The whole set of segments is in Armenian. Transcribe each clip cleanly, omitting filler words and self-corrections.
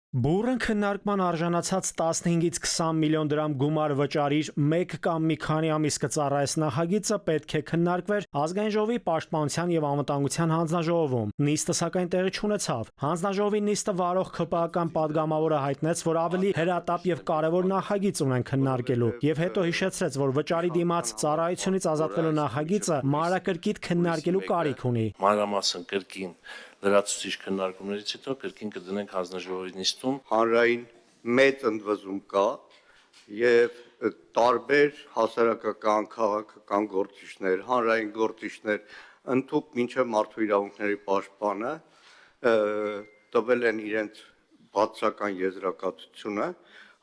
Բուրըն քննարկման արժանացած 15-ից 20 միլիոն դրամ գումար վճարիր մեկ կամ մի քանի ամիս կծառայես նախագիծը պետք է քննարկվեր Ազգային ժողովի պաշտպանության եւ անվտանգության հանձնաժողովում։ Նիստը սակայն տեղի չունեցավ։ Հանձնաժողովի նիստը վարող ՔՊԱ-ական падգամավորը հայտնեց, որ ավելի հրատապ եւ կարեւոր նախագիծ ունեն քննարկելու եւ հետո հիշեցրեց, որ վճարի դիմաց ծառայությունից ազատվելու նախագիծը մանրակրկիտ քննարկելու կարիք ունի։ Մանրամասն կրկին լրացուցիչ քննարկումներից հետո կրկին կդնենք հանձնաժողովի նիստում։ Հանրային մեծ ընդվզում կա եւ տարբեր հասարակական, քաղաքական գործիչներ, հանրային գործիչներ ընդհանուր մինչև մարդու իրավունքների պաշտպանը տվել են իրենց բացական եզրակացությունը։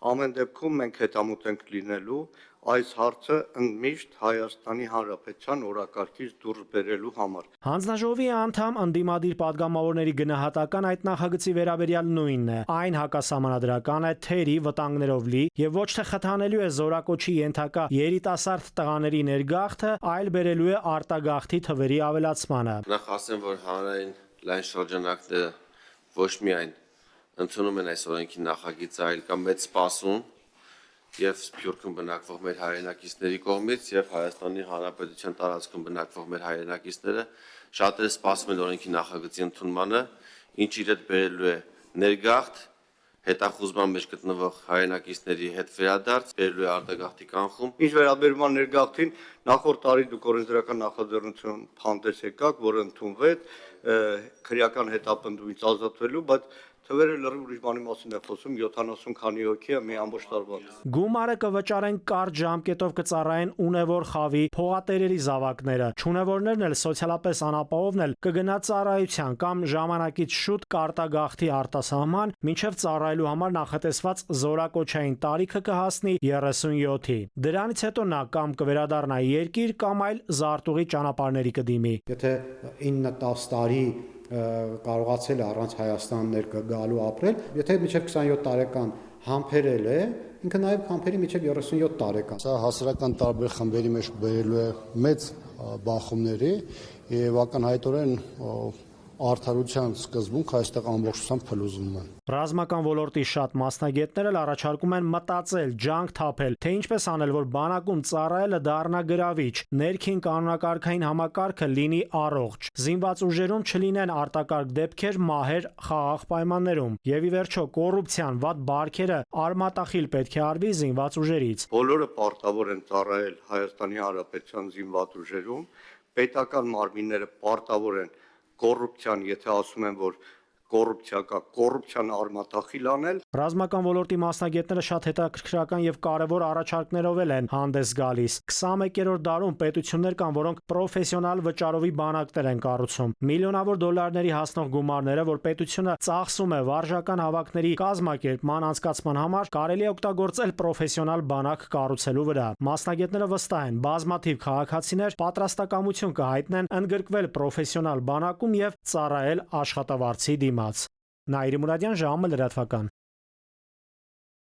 Ամեն դեպքում մենք հետամուտ ենք լինելու այս հարցը ընդմիշտ Հայաստանի Հանրապետության օրակարգից դուրս բերելու համար։ Հանձնաժողովի անդամ ընդդիմադիր падգամավորների գնահատական այդ նախագծի վերաբերյալ նույնն է։ Այն հակասահմանադրական է, թերի վտանգներով լի եւ ոչ թե խթանելու է զորակոչի ենթակա երիտասարդ տղաների ներգաղթը, այլ բերելու է արտագաղթի թվերի ավելացմանը։ Նախ ասեմ, որ հանրային լայն շրջանակները ոչ միայն ընդունում են այս օրենքի նախագիծը, այլ կա մեծ սպասում եւ Սփյուռքում բնակվող մեր հայրենակիցների կողմից եւ Հայաստանի Հանրապետության տարածքում բնակվող մեր հայրենակիցները շատերը սպասում են օրենքի նախագծի ընդունմանը, ինչը իր հետ բերելու է ներգաղթ, հետախուզման մեջ գտնվող հայրենակիցների հետ վերադարձ, բերելու է արտագաղթի կանխում։ Ինչ վերաբերում է ներգաղթին, նախորդ տարի դուք օրենսդրական նախաձեռնություն հանդես եկաք, որը ընդունվեց քրեական հետապնդումից ազատվելու, բայց թվերը լրիվ ուրիշ բանի մասին է խոսում, 70 քանի հոգի է մի ամբողջ տարվա։ Գումարը կվճարեն կարճ ժամկետով կծառայեն ունևոր խավի փողատերերի զավակները, չունևորներն էլ սոցիալապես անապահովն էլ կգնա ծառայության կամ ժամանակից շուտ կարտագաղթի արտասահման, մինչև ծառայելու համար նախատեսված զորակոչային տարիքը կհասնի 37-ի։ Դրանից հետո նա կամ կվերադառնա երկիր կամ այլ զարտուղի ճանապարհների կդիմի։ Եթե 9-10 տարի կարողացել է առանց Հայաստան ներկա գալու ապրել, եթե մինչև 27 տարեկան համբերել է, ինքը նաև համբերի մինչև 37 տարեկան։ Սա հասարակական տարբեր խմբերի մեջ բերելու է մեծ բախումների եւ ակնհայտորեն արդարության սկզբունք այստեղ ամբողջությամբ փլուզվում է։ Ռազմական ոլորտի շատ մասնագետներ էլ առաջարկում են մտածել, ջանք թափել, թե ինչպես անել, որ բանակում ծառայելը դառնա գրավիչ, ներքին կանոնակարգային համակարգը լինի առողջ, զինված ուժերում չլինեն արտակարգ դեպքեր մահեր խաղաղ պայմաններում, եւ ի վերջո կոռուպցիան, վատ բարքերը արմատախիլ պետք է արվի զինված ուժերից։ Բոլորը պարտավոր են ծառայել Հայաստանի Հանրապետության զինված ուժերում, պետական մարմինները պարտավոր են կոռուպցիան, եթե ասում են, որ կոռուպցիա կա, կոռուպցիան արմատախիլ անել։ Ռազմական ոլորտի մասնագետները շատ հետաքրքրական եւ կարեւոր առաջարկներով են հանդես գալիս։ 21-րդ դարում պետություններ կան, որոնք պրոֆեսիոնալ վճարովի բանակներ են կառուցում։ Միլիոնավոր դոլարների հասնող գումարները, որ պետությունը ծախսում է վարժական հավաքների կազմակերպման անցկացման համար, կարելի է օգտագործել պրոֆեսիոնալ բանակ կառուցելու վրա։ Մասնագետները վստահ են, բազմաթիվ քաղաքացիներ պատրաստակամություն կհայտնեն ընդգրկվել պրոֆեսիոնալ բանակում եւ ծառայել աշխատավարձի դիմաց։ Նաիրի Մուրադյան, ժամը լրատվական։